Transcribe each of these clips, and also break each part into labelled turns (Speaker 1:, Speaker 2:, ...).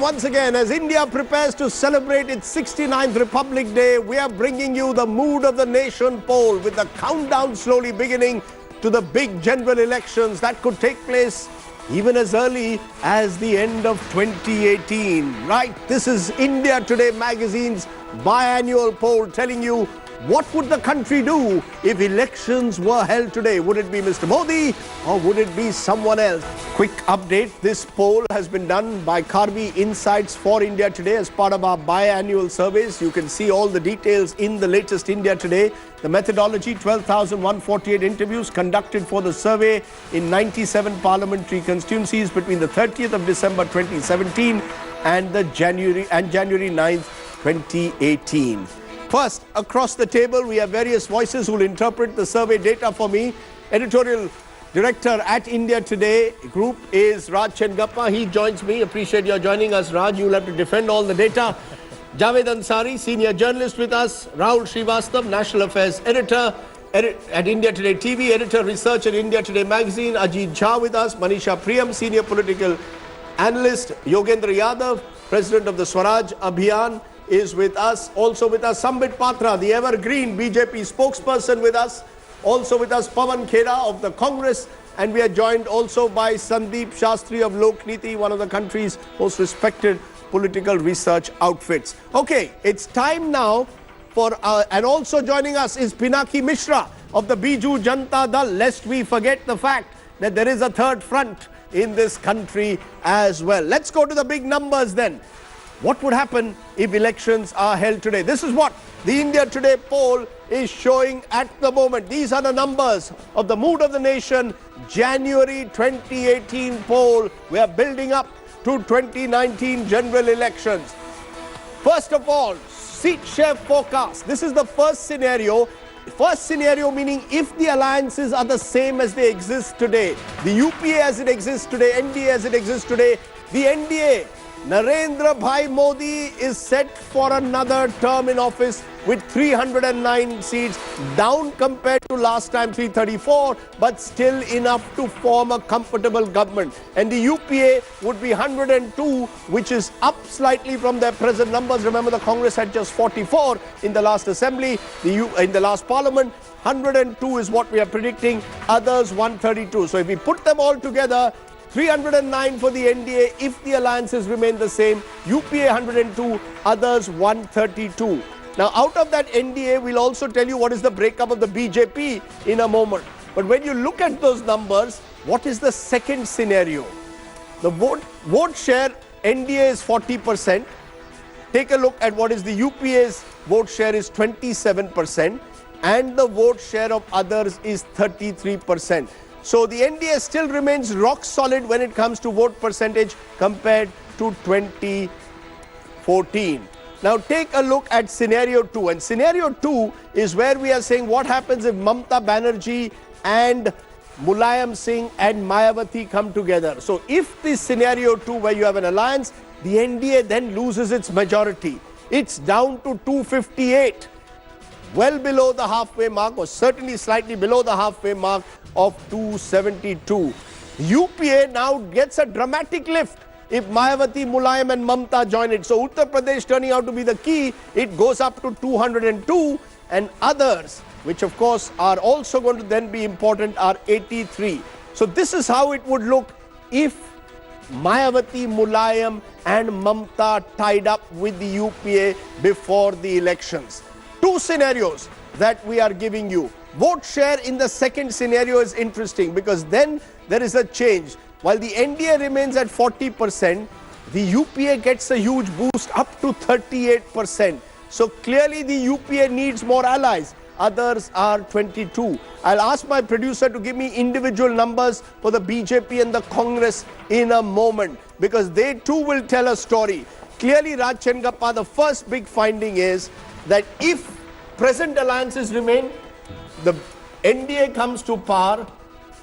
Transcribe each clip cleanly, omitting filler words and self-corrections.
Speaker 1: Welcome once again. As India prepares to celebrate its 69th Republic Day, we are bringing you the Mood of the Nation poll with the countdown slowly beginning to the big general elections that could take place even as early as the end of 2018. Right, this is India Today magazine's biannual poll telling you what would the country do if elections were held today? Would it be Mr. Modi or would it be someone else? Quick update, this poll has been done by Karbi Insights for India Today as part of our biannual surveys. You can see all the details in the latest India Today. The methodology, 12,148 interviews conducted for the survey in 97 parliamentary constituencies between the 30th of December 2017 and January 9th, 2018. First, across the table, we have various voices who will interpret the survey data for me. Editorial Director at India Today Group is Raj Chengappa. He joins me. Appreciate your joining us, Raj. You will have to defend all the data. Javed Ansari, Senior Journalist with us. Rahul Srivastav, National Affairs Editor at India Today TV. Editor Research at India Today Magazine. Ajit Jha with us. Manisha Priyam, Senior Political Analyst. Yogendra Yadav, President of the Swaraj Abhiyan, is with us. Also with us, Sambit Patra, the evergreen BJP spokesperson with us. Also with us, Pawan Khera of the Congress. And we are joined also by Sandeep Shastri of Lokniti, one of the country's most respected political research outfits. Okay, it's time now for, and also joining us is Pinaki Mishra of the Biju Janata Dal, lest we forget the fact that there is a third front in this country as well. Let's go to the big numbers then. What would happen if elections are held today? This is what the India Today poll is showing at the moment. These are the numbers of the Mood of the Nation January 2018 poll. We are building up to 2019 general elections. First of all, seat share forecast. This is the first scenario. First scenario meaning if the alliances are the same as they exist today, the UPA as it exists today, NDA as it exists today, the NDA, Narendra Bhai Modi is set for another term in office with 309 seats, down compared to last time 334, but still enough to form a comfortable government. And the UPA would be 102, which is up slightly from their present numbers. Remember, the Congress had just 44 in the last assembly, in the last parliament. 102 is what we are predicting, others 132. So if we put them all together, 309 for the NDA if the alliances remain the same, UPA 102, others 132. Now out of that NDA, we'll also tell you what is the breakup of the BJP in a moment. But when you look at those numbers, what is the second scenario? The vote share, NDA is 40%. Take a look at what is the UPA's vote share is 27% and the vote share of others is 33%. So the NDA still remains rock solid when it comes to vote percentage compared to 2014. Now take a look at scenario 2. And scenario 2 is where we are saying what happens if Mamata Banerjee and Mulayam Singh and Mayawati come together. So if this scenario 2 where you have an alliance, the NDA then loses its majority. It's down to 258. Well below the halfway mark, or certainly slightly below the halfway mark of 272. UPA now gets a dramatic lift if Mayawati, Mulayam and Mamata join it. So Uttar Pradesh turning out to be the key, it goes up to 202, and others, which of course are also going to then be important, are 83. So this is how it would look if Mayawati, Mulayam and Mamata tied up with the UPA before the elections. Two scenarios that we are giving you. Vote share in the second scenario is interesting because then there is a change. While the NDA remains at 40%, the UPA gets a huge boost up to 38%. So clearly the UPA needs more allies. Others are 22. I'll ask my producer to give me individual numbers for the BJP and the Congress in a moment because they too will tell a story. Clearly, Raj Chengappa, the first big finding is that if present alliances remain, the NDA comes to par,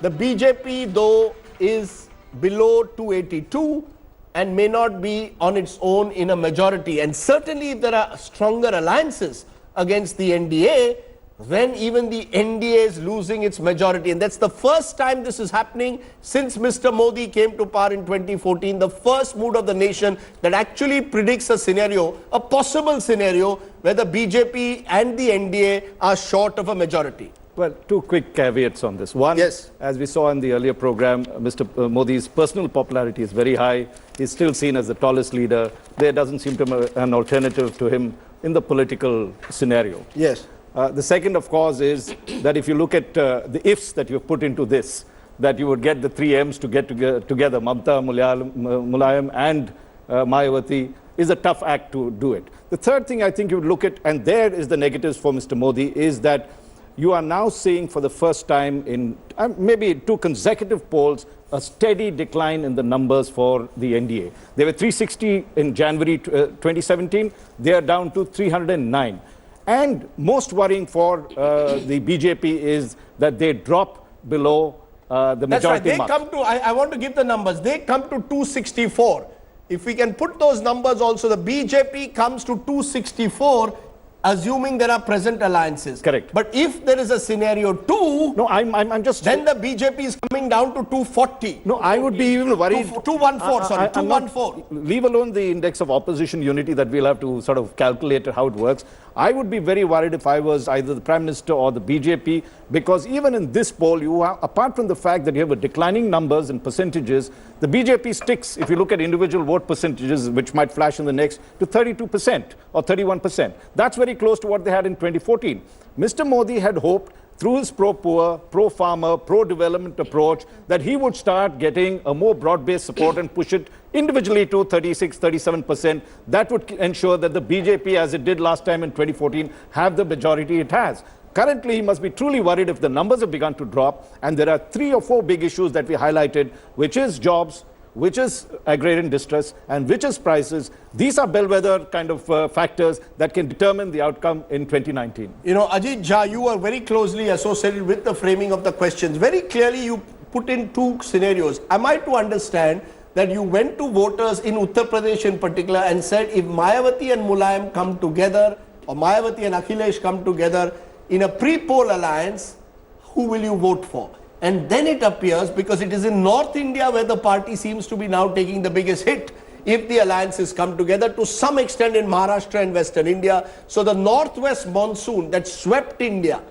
Speaker 1: the BJP though is below 282 and may not be on its own in a majority. And certainly if there are stronger alliances against the NDA, when even the NDA is losing its majority. And that's the first time this is happening since Mr. Modi came to power in 2014. The first mood of the nation that actually predicts a scenario, a possible scenario, where the BJP and the NDA are short of a majority.
Speaker 2: Well, two quick caveats on this. One,
Speaker 1: yes,
Speaker 2: as we saw in the earlier program, Mr. Modi's personal popularity is very high. He's still seen as the tallest leader. There doesn't seem to be an alternative to him in the political scenario.
Speaker 1: Yes.
Speaker 2: The second, of course, is that if you look at the ifs that you've put into this, that you would get the three M's to get together, Mamta, Mulayam and Mayawati, is a tough act to do it. The third thing I think you would look at, and there is the negatives for Mr. Modi, is that you are now seeing for the first time in maybe two consecutive polls a steady decline in the numbers for the NDA. They were 360 in January 2017. They are down to 309. And most worrying for the BJP is that they drop below the majority mark.
Speaker 1: Come to, I want to give the numbers. They come to 264. If we can put those numbers also, the BJP comes to 264, assuming there are present alliances.
Speaker 2: Correct.
Speaker 1: But if there is a scenario 2,
Speaker 2: no, I'm just...
Speaker 1: then the BJP is coming down to 240.
Speaker 2: No, I would be even worried...
Speaker 1: 214.
Speaker 2: Leave alone the index of opposition unity that we'll have to sort of calculate how it works. I would be very worried if I was either the Prime Minister or the BJP, because even in this poll, you are, apart from the fact that you have a declining numbers and percentages, the BJP sticks, if you look at individual vote percentages, which might flash in the next, to 32% or 31%. That's very close to what they had in 2014. Mr. Modi had hoped, through his pro-poor, pro-farmer, pro-development approach, that he would start getting a more broad-based support and push it individually to 36, 37%. That would ensure that the BJP, as it did last time in 2014, have the majority it has. Currently, he must be truly worried if the numbers have begun to drop, and there are 3 or 4 big issues that we highlighted, which is jobs, which is agrarian distress, and which is prices. These are bellwether kind of factors that can determine the outcome in 2019.
Speaker 1: You know, Ajit Jha, you are very closely associated with the framing of the questions. Very clearly, you put in 2 scenarios. Am I to understand that you went to voters in Uttar Pradesh in particular and said, if Mayawati and Mulayam come together, or Mayawati and Akhilesh come together in a pre-poll alliance, who will you vote for? And then it appears, because it is in North India where the party seems to be now taking the biggest hit, if the alliances come together, to some extent in Maharashtra and Western India. So the northwest monsoon that swept India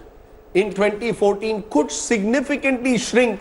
Speaker 1: in 2014 could significantly shrink,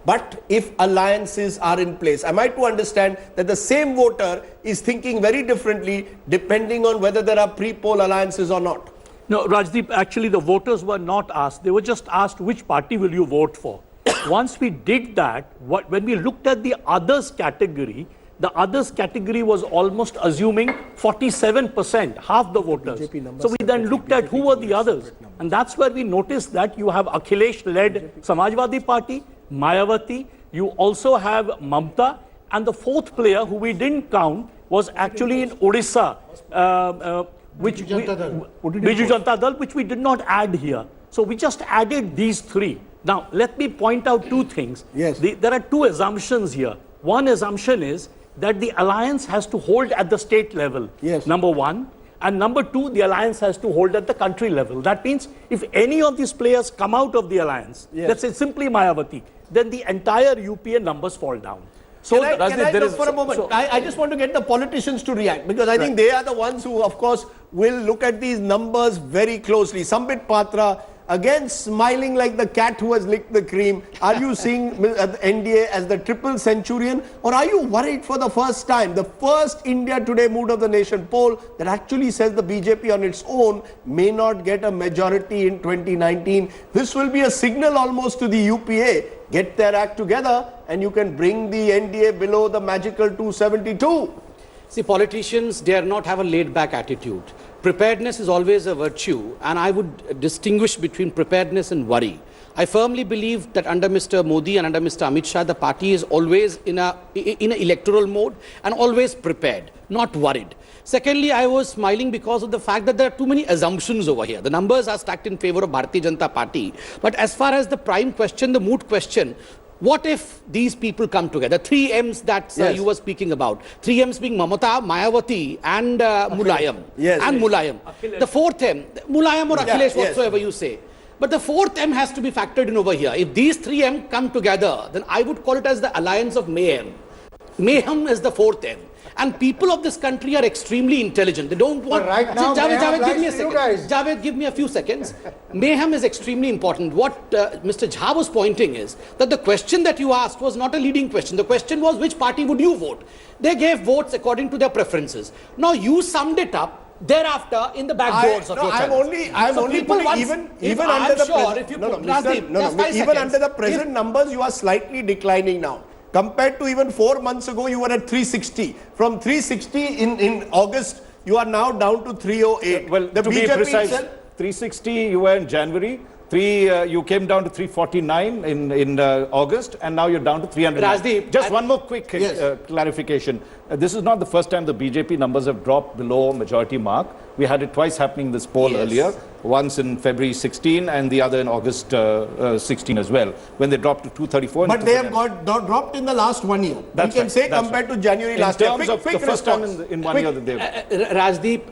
Speaker 1: but if alliances are in place. Am I to understand that the same voter is thinking very differently depending on whether there are pre-poll alliances or not?
Speaker 3: No, Rajdeep, actually the voters were not asked. They were just asked, which party will you vote for? Once we did that, when we looked at the others category, the others category was almost assuming 47%, half the voters. So we then looked at who were the others. And that's where we noticed that you have Akhilesh-led Samajwadi Party, Mayawati, you also have Mamta, and the 4th player who we didn't count was actually in Odisha, Biju Janata Dal, which we did not add here. So we just added these 3. Now, let me point out 2 things.
Speaker 1: Yes.
Speaker 3: There are 2 assumptions here. One assumption is that the alliance has to hold at the state level,
Speaker 1: yes,
Speaker 3: number 1. And number 2, the alliance has to hold at the country level. That means if any of these players come out of the alliance,
Speaker 1: yes,
Speaker 3: let's say simply Mayawati, then the entire UPA numbers fall down.
Speaker 1: So can I just for a moment, I just want to get the politicians to react, because I think they are the ones who, of course, will look at these numbers very closely. Sambit Patra, again smiling like the cat who has licked the cream. Are you seeing NDA as the triple centurion, or are you worried for the first time, the first India Today Mood of the Nation poll that actually says the BJP on its own may not get a majority in 2019? This will be a signal almost to the UPA. Get their act together and you can bring the NDA below the magical 272.
Speaker 4: See, politicians dare not have a laid-back attitude. Preparedness is always a virtue, and I would distinguish between preparedness and worry. I firmly believe that under Mr. Modi and under Mr. Amit Shah, the party is always in an electoral mode and always prepared, not worried. Secondly, I was smiling because of the fact that there are too many assumptions over here. The numbers are stacked in favor of Bharatiya Janata Party. But as far as the prime question, the moot question, what if these people come together? 3 M's that you were speaking about. 3 M's being Mamata, Mayawati and Mulayam.
Speaker 1: Yes,
Speaker 4: and Mulayam. The 4th M, Mulayam or Akhilesh, whatsoever you say. But the fourth M has to be factored in over here. If these three M come together, then I would call it as the alliance of mayhem. Mayhem is the fourth M. And people of this country are extremely intelligent. They don't want...
Speaker 5: But right now,
Speaker 4: Javed, give me a
Speaker 5: you
Speaker 4: second.
Speaker 5: guys.
Speaker 4: Javed, give me a few seconds. Mayhem is extremely important. What Mr. Jha was pointing is that the question that you asked was not a leading question. The question was, which party would you vote? They gave votes according to their preferences. Now, you summed it up thereafter in the backboards of your channel.
Speaker 1: I'm only putting even under the present, even under the present numbers, you are slightly declining now. Compared to even 4 months ago, you were at 360. From 360 in August, you are now down to 308.
Speaker 2: Well,
Speaker 1: the
Speaker 2: to
Speaker 1: BJP
Speaker 2: be precise,
Speaker 1: itself,
Speaker 2: 360 you were in January. You came down to 349 in August, and now you're down to 300.
Speaker 4: Rajdeep,
Speaker 2: just one more quick clarification. This is not the first time the BJP numbers have dropped below majority mark. We had it twice happening this poll earlier, once in February 16 and the other in August 16 as well, when they dropped to 234.
Speaker 1: But they have dropped in the last 1 year.
Speaker 2: That's
Speaker 1: we can
Speaker 2: right,
Speaker 1: say
Speaker 2: that's
Speaker 1: compared to January last year.
Speaker 2: In terms of the first time in 1 year that they've...
Speaker 4: Rajdeep,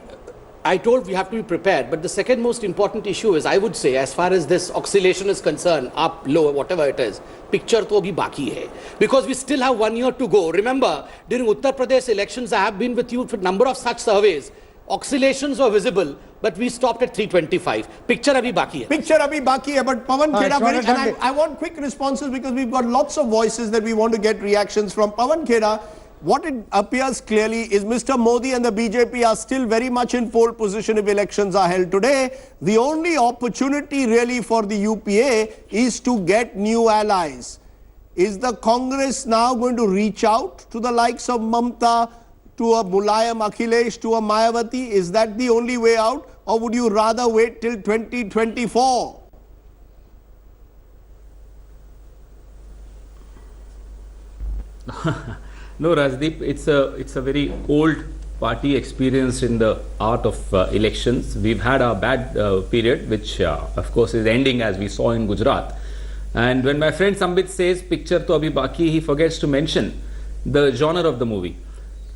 Speaker 4: I told we have to be prepared, but the second most important issue is, I would say, as far as this oscillation is concerned, up, low, whatever it is, picture to abhi baki hai. Because we still have 1 year to go. Remember, during Uttar Pradesh elections, I have been with you for a number of such surveys. Oscillations were visible, but we stopped at 325. Picture abhi baki hai.
Speaker 1: Picture abhi baki hai, but Pawan Khera, and I want quick responses because we've got lots of voices that we want to get reactions from. Pawan Khera, what it appears clearly is Mr. Modi and the BJP are still very much in pole position if elections are held today. The only opportunity really for the UPA is to get new allies. Is the Congress now going to reach out to the likes of Mamta, to a Mulayam Akhilesh, to a Mayawati? Is that the only way out, or would you rather wait till 2024?
Speaker 6: No, Rajdeep, it's a very old party experienced in the art of elections. We've had a bad period, which of course is ending as we saw in Gujarat. And when my friend Sambit says picture to abhi baki, he forgets to mention the genre of the movie.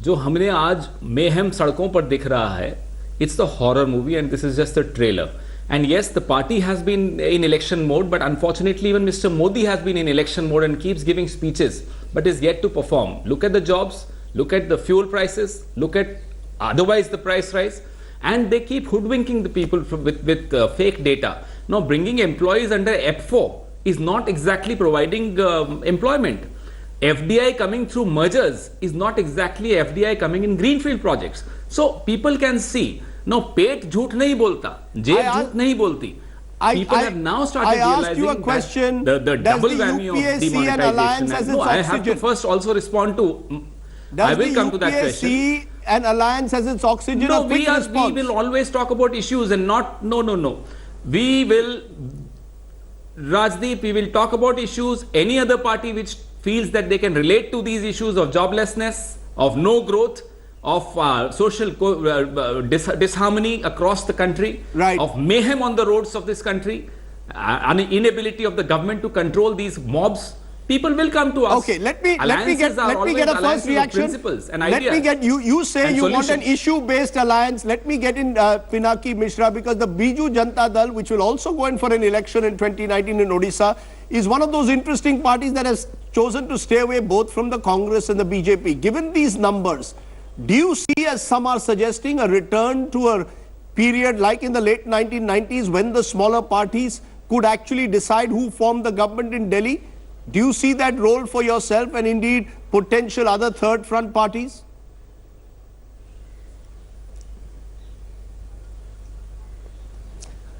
Speaker 6: जो हमने आज mayhem सड़कों पर दिख रहा है, it's the horror movie and this is just a trailer. And yes, the party has been in election mode, but unfortunately even Mr. Modi has been in election mode and keeps giving speeches, but is yet to perform. Look at the jobs, look at the fuel prices, look at otherwise the price rise, and they keep hoodwinking the people with fake data. Now bringing employees under F4 is not exactly providing employment. FDI coming through mergers is not exactly FDI coming in greenfield projects. So people can see. Now, पेट झूठ नहीं बोलता, जेब झूठ नहीं बोलती. People have now started realizing that the double whammy of demonetization. No, I have to first also respond to. I will come to that question.
Speaker 1: See an alliance as its oxygen?
Speaker 6: No, we will always talk about issues and not. No. We will, Rajdeep, we will talk about issues. Any other party which feels that they can relate to these issues of joblessness, of no growth, of social disharmony across the country, of mayhem on the roads of this country, an inability of the government to control these mobs, people will come to us.
Speaker 1: Okay, let me get a first reaction. Let me get you say you want an issue-based alliance. Let me get in Pinaki Mishra, because the Biju Janata Dal, which will also go in for an election in 2019 in Odisha, is one of those interesting parties that has chosen to stay away both from the Congress and the BJP. Given these numbers, do you see, as some are suggesting, a return to a period like in the late 1990s when the smaller parties could actually decide who formed the government in Delhi? Do you see that role for yourself and indeed potential other third front parties?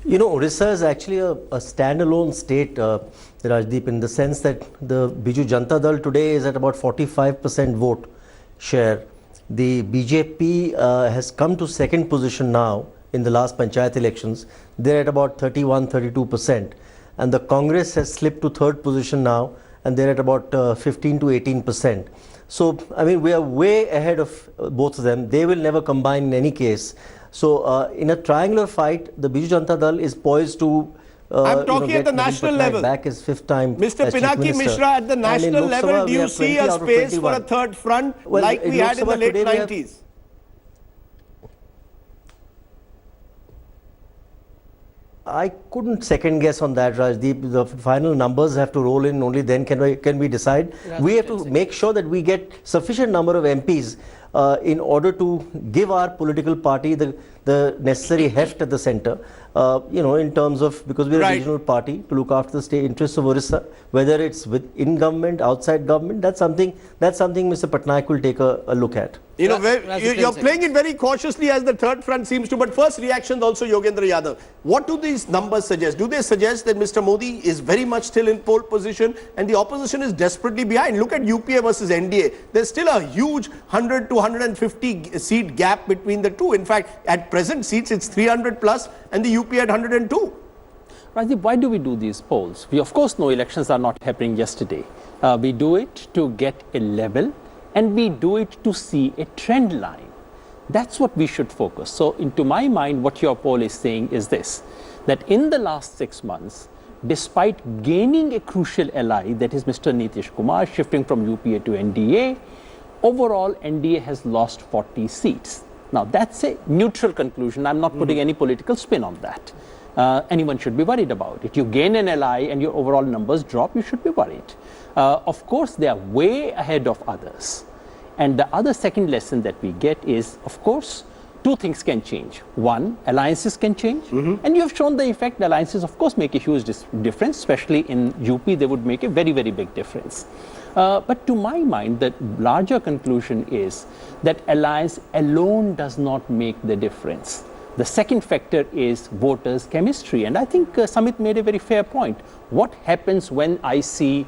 Speaker 5: You know, Odisha is actually a standalone state, Rajdeep, in the sense that the Biju Janata Dal today is at about 45% vote share. The BJP has come to second position now in the last Panchayat elections. They're at about 31-32%. And the Congress has slipped to third position now, and they're at about 15 to 18%. So, I mean, we are way ahead of both of them. They will never combine in any case. So, in a triangular fight, the Biju Janata Dal is poised to
Speaker 1: I'm talking at the national level.
Speaker 5: Back his fifth time
Speaker 1: Mr. Pinaki Mishra, at the national level, do you see a space for a third front like we had in the late 90s?
Speaker 5: I couldn't second guess on that, Rajdeep. The final numbers have to roll in, only then can we decide. We have to make sure that we get sufficient number of MPs in order to give our political party the necessary heft at the centre, in terms of, because we're a regional party, to look after the state interests of Orissa, whether it's in government, outside government. That's something Mr. Patnaik will take a look at.
Speaker 1: You're playing it very cautiously, as the third front seems to. But first reactions also, Yogendra Yadav. What do these numbers suggest? Do they suggest that Mr. Modi is very much still in pole position and the opposition is desperately behind? Look at UPA versus NDA. There's still a huge 100 to 150 seat gap between the two. In fact, at present seats, it's 300 plus and the UPA at 102.
Speaker 7: Rajdeep, why do we do these polls? We of course know elections are not happening yesterday. We do it to get a level, and we do it to see a trend line. That's what we should focus. So, into my mind, what your poll is saying is this, that in the last 6 months, despite gaining a crucial ally, that is Mr. Nitish Kumar, shifting from UPA to NDA, overall NDA has lost 40 seats. Now, that's a neutral conclusion. I'm not putting any political spin on that. Anyone should be worried about it. You gain an ally and your overall numbers drop, you should be worried. Of course, they are way ahead of others. And the other second lesson that we get is, of course, two things can change. One, alliances can change. And you have shown the effect. Alliances, of course, make a huge difference, especially in UP, they would make a very, very big difference. But to my mind, the larger conclusion is that alliance alone does not make the difference. The second factor is voters' chemistry. And I think Samit made a very fair point. What happens when I see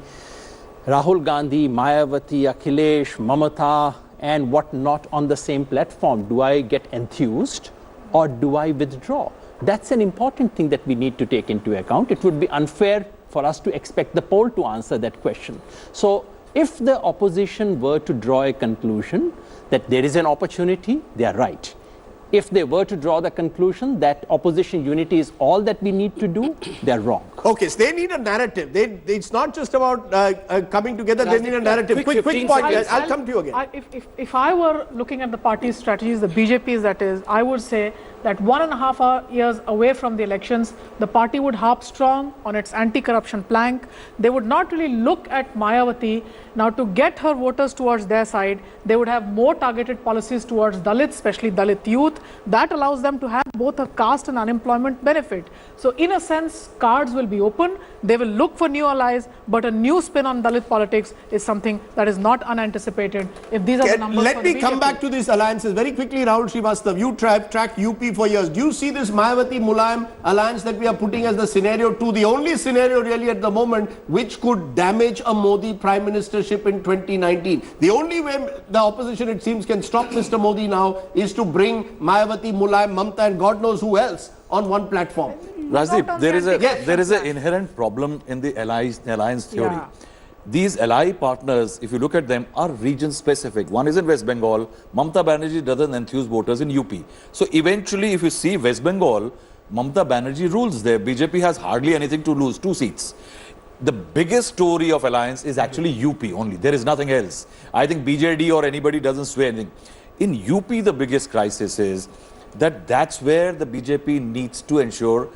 Speaker 7: Rahul Gandhi, Mayawati, Akhilesh, Mamata, and whatnot on the same platform? Do I get enthused or do I withdraw? That's an important thing that we need to take into account. It would be unfair for us to expect the poll to answer that question. So if the opposition were to draw a conclusion that there is an opportunity, they are right. If they were to draw the conclusion that opposition unity is all that we need to do, they're wrong.
Speaker 1: Okay, so they need a narrative. It's not just about coming together, they need a narrative. Quick point, I'll come to you again.
Speaker 8: If I were looking at the party's strategies, the BJP's that is, I would say that 1.5 years away from the elections, the party would harp strong on its anti-corruption plank. They would not really look at Mayawati. Now, to get her voters towards their side, they would have more targeted policies towards Dalits, especially Dalit youth. That allows them to have both a caste and unemployment benefit. So, in a sense, cards will be open. They will look for new allies, but a new spin on Dalit politics is something that is not unanticipated. If these are the numbers
Speaker 1: Let me come back to these alliances very quickly. Rahul Srivastav, you tracked UP for years. Do you see this Mayawati Mulayam alliance that we are putting as the scenario 2, the only scenario really at the moment which could damage a Modi prime ministership in 2019? The only way the opposition, it seems, can stop Mr. Modi now is to bring Mayawati, Mulayam, Mamta and God knows who else on one platform.
Speaker 9: Rajdeep, there is an inherent problem in the alliance theory.
Speaker 8: Yeah.
Speaker 9: These ally partners, if you look at them, are region specific. One is in West Bengal. Mamta Banerjee doesn't enthuse voters in UP. So eventually, if you see West Bengal, Mamta Banerjee rules there. BJP has hardly anything to lose, 2 seats. The biggest story of alliance is actually UP only. There is nothing else. I think BJD or anybody doesn't sway anything. In UP, the biggest crisis is that that's where the BJP needs to ensure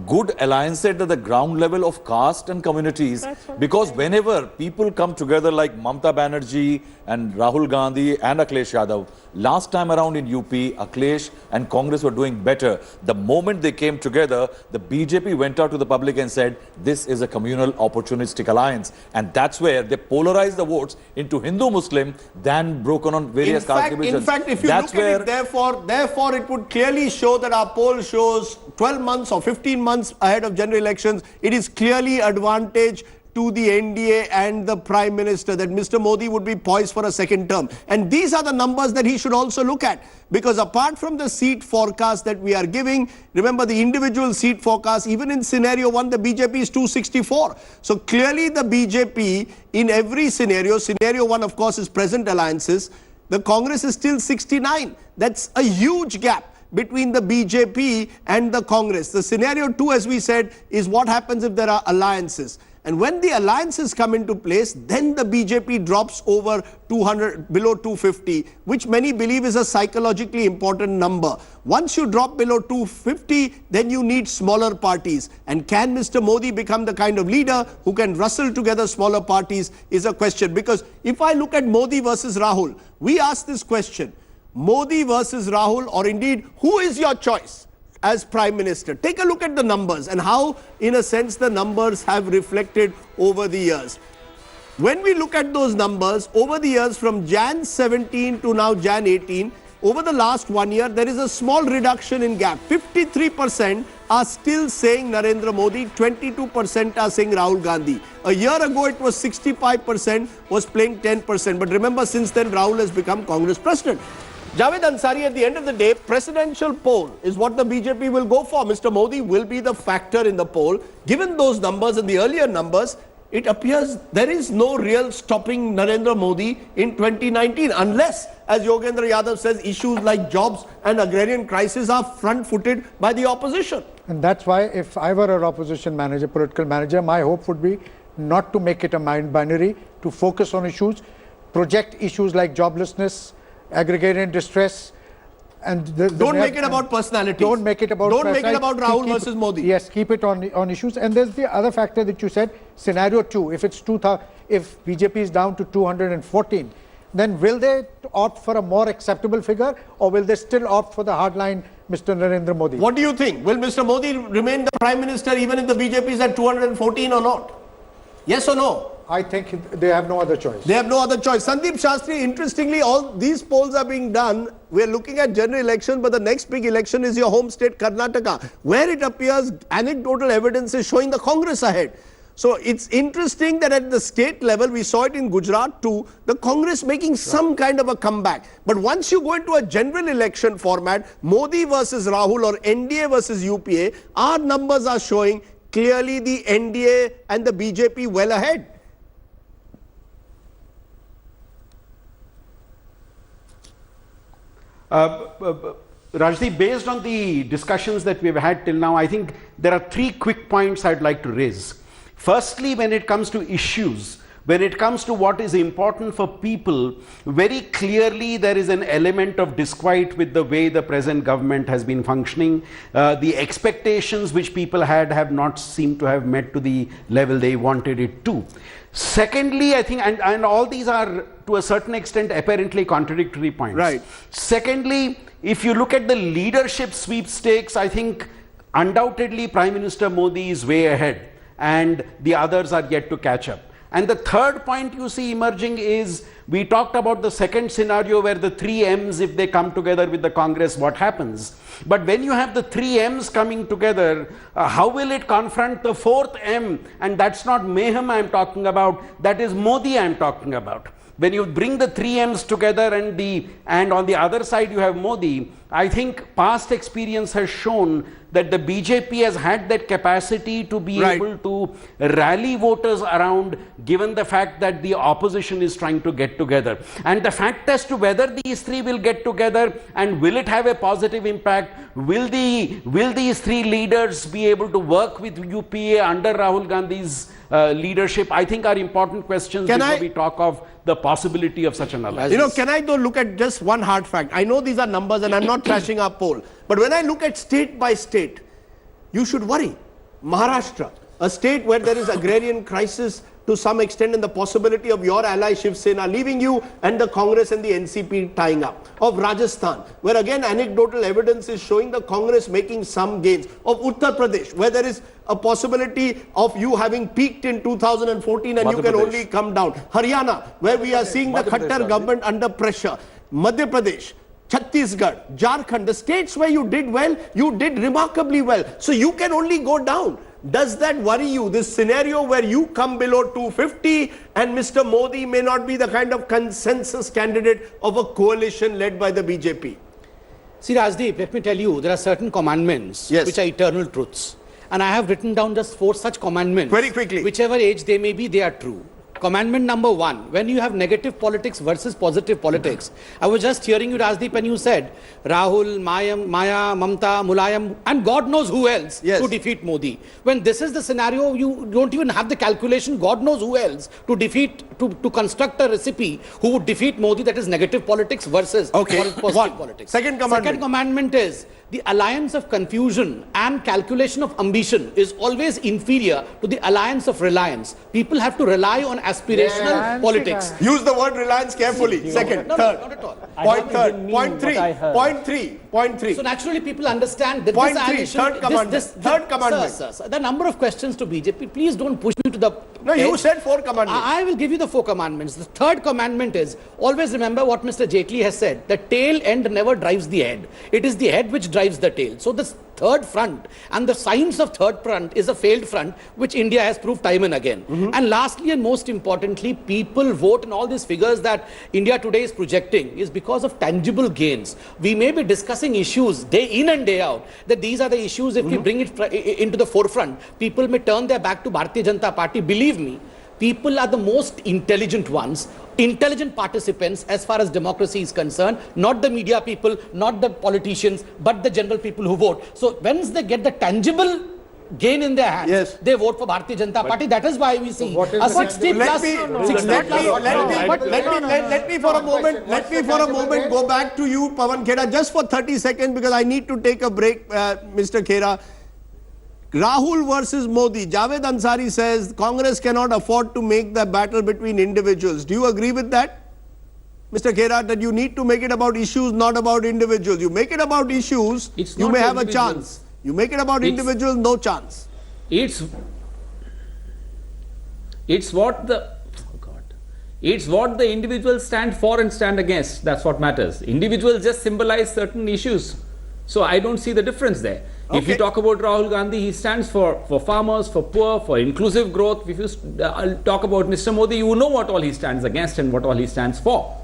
Speaker 9: good alliance at the ground level of caste and communities, because whenever people come together like Mamta Banerjee and Rahul Gandhi and Akhilesh Yadav, last time around in UP, Akhilesh and Congress were doing better. The moment they came together, the BJP went out to the public and said, this is a communal opportunistic alliance. And that's where they polarized the votes into Hindu-Muslim than broken on various caste divisions.
Speaker 1: In fact, if you look at it, therefore, it would clearly show that our poll shows 12 months or 15 months ahead of general elections, it is clearly advantage to the NDA and the Prime Minister that Mr. Modi would be poised for a second term. And these are the numbers that he should also look at, because apart from the seat forecast that we are giving, remember the individual seat forecast, even in scenario 1, the BJP is 264. So clearly the BJP in every scenario 1 of course is present alliances, the Congress is still 69. That's a huge gap between the BJP and the Congress. The scenario 2, as we said, is what happens if there are alliances. And when the alliances come into place, then the BJP drops over 200, below 250, which many believe is a psychologically important number. Once you drop below 250, then you need smaller parties. And can Mr. Modi become the kind of leader who can rustle together smaller parties is a question. Because if I look at Modi versus Rahul, we ask this question, Modi versus Rahul, or indeed, who is your choice as Prime Minister? Take a look at the numbers and how, in a sense, the numbers have reflected over the years. When we look at those numbers, over the years from Jan 17 to now Jan 18, over the last 1 year, there is a small reduction in gap. 53% are still saying Narendra Modi, 22% are saying Rahul Gandhi. A year ago, it was 65% was playing 10%. But remember, since then, Rahul has become Congress president. Javed Ansari, at the end of the day, presidential poll is what the BJP will go for. Mr. Modi will be the factor in the poll. Given those numbers and the earlier numbers, it appears there is no real stopping Narendra Modi in 2019 unless, as Yogendra Yadav says, issues like jobs and agrarian crisis are front-footed by the opposition.
Speaker 10: And that's why if I were an opposition manager, political manager, my hope would be not to make it a mind binary, to focus on issues, project issues like joblessness, agrarian distress, and
Speaker 1: don't make it about personalities.
Speaker 10: Don't make it about
Speaker 1: Rahul versus Modi.
Speaker 10: Yes, keep it on issues. And there's the other factor that you said, scenario 2. If it's 2000, if BJP is down to 214, then will they opt for a more acceptable figure, or will they still opt for the hardline Mr. Narendra Modi?
Speaker 1: What do you think? Will Mr. Modi remain the Prime Minister even if the BJP is at 214 or not? Yes or no?
Speaker 10: I think they have no other choice.
Speaker 1: They have no other choice. Sandeep Shastri, interestingly, all these polls are being done. We're looking at general election, but the next big election is your home state, Karnataka, where it appears anecdotal evidence is showing the Congress ahead. So it's interesting that at the state level, we saw it in Gujarat too, the Congress making some kind of a comeback. But once you go into a general election format, Modi versus Rahul or NDA versus UPA, our numbers are showing clearly the NDA and the BJP well ahead.
Speaker 11: Rajdeep, based on the discussions that we've had till now, I think there are 3 quick points I'd like to raise. Firstly, when it comes to issues, when it comes to what is important for people, very clearly there is an element of disquiet with the way the present government has been functioning. The expectations which people had have not seemed to have met to the level they wanted it to. Secondly, I think, and all these are to a certain extent apparently contradictory points.
Speaker 1: Right.
Speaker 11: Secondly, if you look at the leadership sweepstakes, I think undoubtedly Prime Minister Modi is way ahead and the others are yet to catch up. And the third point you see emerging is, we talked about the second scenario where the 3 M's, if they come together with the Congress, what happens? But when you have the 3 M's coming together, how will it confront the 4th M? And that's not mayhem I'm talking about, that is Modi I'm talking about. When you bring the 3 M's together and on the other side you have Modi, I think past experience has shown that the BJP has had that capacity to be able to rally voters around, given the fact that the opposition is trying to get together. And the fact as to whether these 3 will get together and will it have a positive impact, will these 3 leaders be able to work with UPA under Rahul Gandhi's leadership, I think are important questions before we talk of the possibility of such an alliance.
Speaker 1: You know, can I though look at just one hard fact? I know these are numbers and I'm not trashing our poll. But when I look at state by state, you should worry. Maharashtra, a state where there is agrarian crisis to some extent and the possibility of your ally Shiv Sena leaving you and the Congress and the NCP tying up. Of Rajasthan, where again anecdotal evidence is showing the Congress making some gains. Of Uttar Pradesh, where there is a possibility of you having peaked in 2014 and you can only come down. Haryana, where we are seeing the Khattar government under pressure. Madhya Pradesh, Chhattisgarh, Jharkhand, the states where you did well, you did remarkably well. So you can only go down. Does that worry you, this scenario where you come below 250 and Mr. Modi may not be the kind of consensus candidate of a coalition led by the BJP?
Speaker 4: See, Rajdeep, let me tell you, there are certain commandments which are eternal truths. And I have written down just 4 such commandments.
Speaker 1: Very quickly.
Speaker 4: Whichever age they may be, they are true. Commandment number 1, when you have negative politics versus positive politics, I was just hearing you, Rajdeep, and you said Rahul, Maya, Mamta, Mulayam, and God knows who else to defeat Modi. When this is the scenario, you don't even have the calculation, God knows who else to defeat, to construct a recipe who would defeat Modi, that is negative politics versus positive politics.
Speaker 1: Second commandment.
Speaker 4: Second commandment is the alliance of confusion and calculation of ambition is always inferior to the alliance of reliance. People have to rely on aspirational politics.
Speaker 1: Use the word reliance carefully. Second,
Speaker 4: no,
Speaker 1: third.
Speaker 4: not at all.
Speaker 1: Point third. Point three.
Speaker 4: So naturally people understand that
Speaker 1: Point
Speaker 4: this
Speaker 1: three,
Speaker 4: ambition,
Speaker 1: third commandment. Third commandment.
Speaker 4: Sir, the number of questions to BJP, please don't push me to the...
Speaker 1: No, you said 4 commandments.
Speaker 4: I will give you the 4 commandments. The third commandment is, always remember what Mr. Jaitley has said, the tail end never drives the head. It is the head which drives the tail. So this third front and the signs of third front is a failed front, which India has proved time and again. And lastly and most importantly, people vote, and all these figures that India today is projecting is because of tangible gains. We may be discussing issues day in and day out, that these are the issues, if we bring it into the forefront, people may turn their back to Bharatiya Janata Party. Believe me, people are the most intelligent ones, intelligent participants as far as democracy is concerned, not the media people, not the politicians, but the general people who vote. So once they get the tangible gain in their hands, they vote for Bharatiya Janata Party. That is why we see a 60 plus.
Speaker 1: Let me for a moment go back to you, Pawan Khera, just for 30 seconds, because I need to take a break, Mr. Khera. Rahul versus Modi. Javed Ansari says Congress cannot afford to make the battle between individuals. Do you agree with that, Mr. Khera, that you need to make it about issues, not about individuals? You make it about issues, you may have a chance. You make it about individuals, no chance.
Speaker 6: It's what the individuals stand for and stand against. That's what matters. Individuals just symbolize certain issues. So I don't see the difference there. If you talk about Rahul Gandhi, he stands for farmers, for poor, for inclusive growth. If you talk about Mr. Modi, you know what all he stands against and what all he stands for.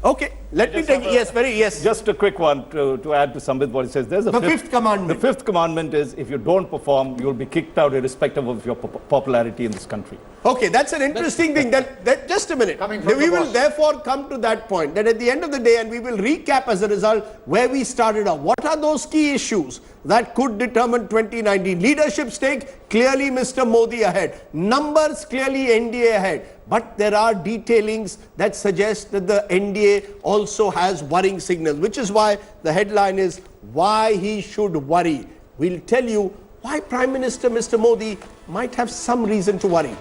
Speaker 1: Okay, let me take,
Speaker 2: Just a quick one to add to Sambit what he says. There's
Speaker 1: the fifth commandment.
Speaker 2: The fifth commandment is, if you don't perform, you'll be kicked out irrespective of your popularity in this country.
Speaker 1: Okay, that's an interesting thing. That just a minute. We will therefore come to that point, that at the end of the day, and we will recap as a result where we started off. What are those key issues that could determine 2019? Leadership stake, clearly Mr. Modi ahead. Numbers, clearly NDA ahead. But there are detailings that suggest that the NDA also has worrying signals, which is why the headline is, why he should worry. We'll tell you why Prime Minister Mr. Modi might have some reason to worry.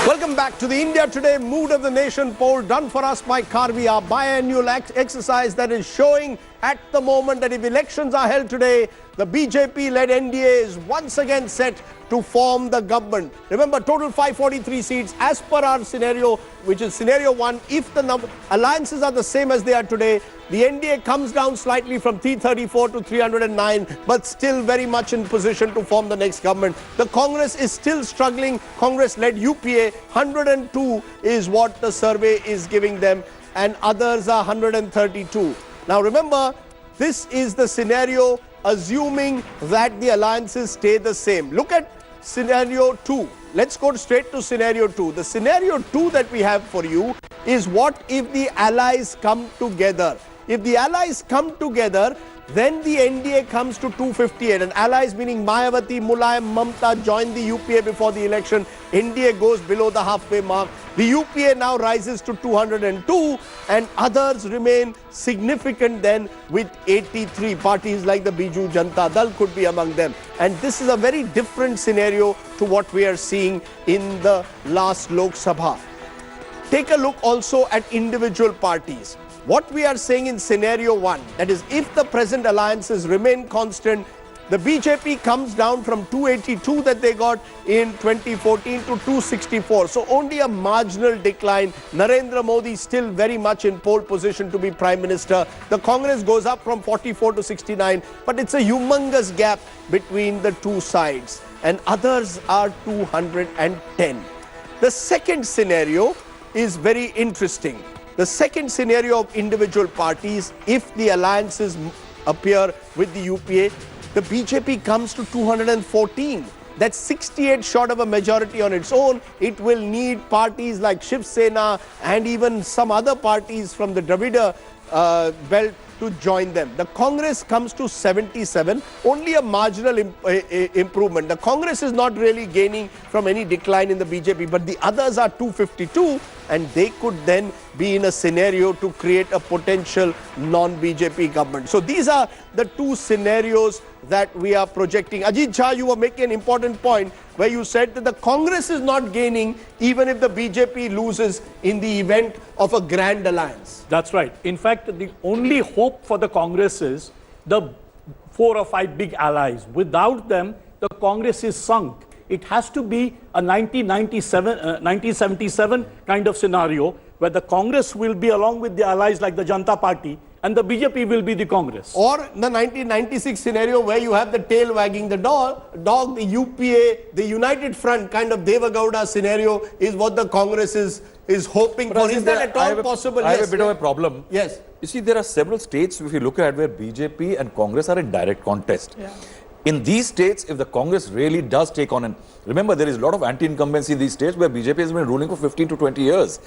Speaker 1: Welcome back to the India Today Mood of the Nation poll done for us by Karvi, our biannual exercise that is showing at the moment that if elections are held today, the BJP-led NDA is once again set to form the government. Remember, total 543 seats as per our scenario, which is scenario 1. If the alliances are the same as they are today, the NDA comes down slightly from 334 to 309, but still very much in position to form the next government. The Congress is still struggling. Congress-led UPA, 102 is what the survey is giving them, and others are 132. Now remember, this is the scenario assuming that the alliances stay the same. Look at scenario 2. Let's go straight to scenario 2. The scenario 2 that we have for you is, what if the allies come together? If the allies come together, then the NDA comes to 258. And allies meaning Mayawati, Mulayam, Mamta join the UPA before the election. NDA goes below the halfway mark. The UPA now rises to 202, and others remain significant then with 83. Parties like the Biju Janata Dal could be among them. And this is a very different scenario to what we are seeing in the last Lok Sabha. Take a look also at individual parties. What we are saying in scenario 1, that is, if the present alliances remain constant, the BJP comes down from 282 that they got in 2014 to 264. So only a marginal decline. Narendra Modi still very much in pole position to be Prime Minister. The Congress goes up from 44 to 69, but it's a humongous gap between the two sides. And others are 210. The second scenario is very interesting. The second scenario of individual parties, if the alliances appear with the UPA, the BJP comes to 214. That's 68 short of a majority on its own. It will need parties like Shiv Sena and even some other parties from the Dravida belt to join them. The Congress comes to 77, only a marginal improvement. The Congress is not really gaining from any decline in the BJP, but the others are 252, and they could then be in a scenario to create a potential non-BJP government. So these are the two scenarios that we are projecting. Ajit Jha, you were making an important point where you said that the Congress is not gaining even if the BJP loses in the event of a grand alliance.
Speaker 3: That's right. In fact, the only hope for the Congress is the 4 or 5 big allies. Without them, the Congress is sunk. It has to be a 1977 kind of scenario where the Congress will be along with the allies like the Janata Party and the BJP will be the Congress.
Speaker 1: Or the 1996 scenario where you have the tail wagging the dog, the UPA, the United Front kind of Devagowda scenario is what the Congress is hoping for. Is that at all possible?
Speaker 9: I have a bit of a problem.
Speaker 1: Yes.
Speaker 9: You see, there are several states, if you look at where BJP and Congress are in direct contest.
Speaker 8: Yeah.
Speaker 9: In these states, if the Congress really does take on, and remember there is a lot of anti-incumbency in these states where BJP has been ruling for 15 to 20 years.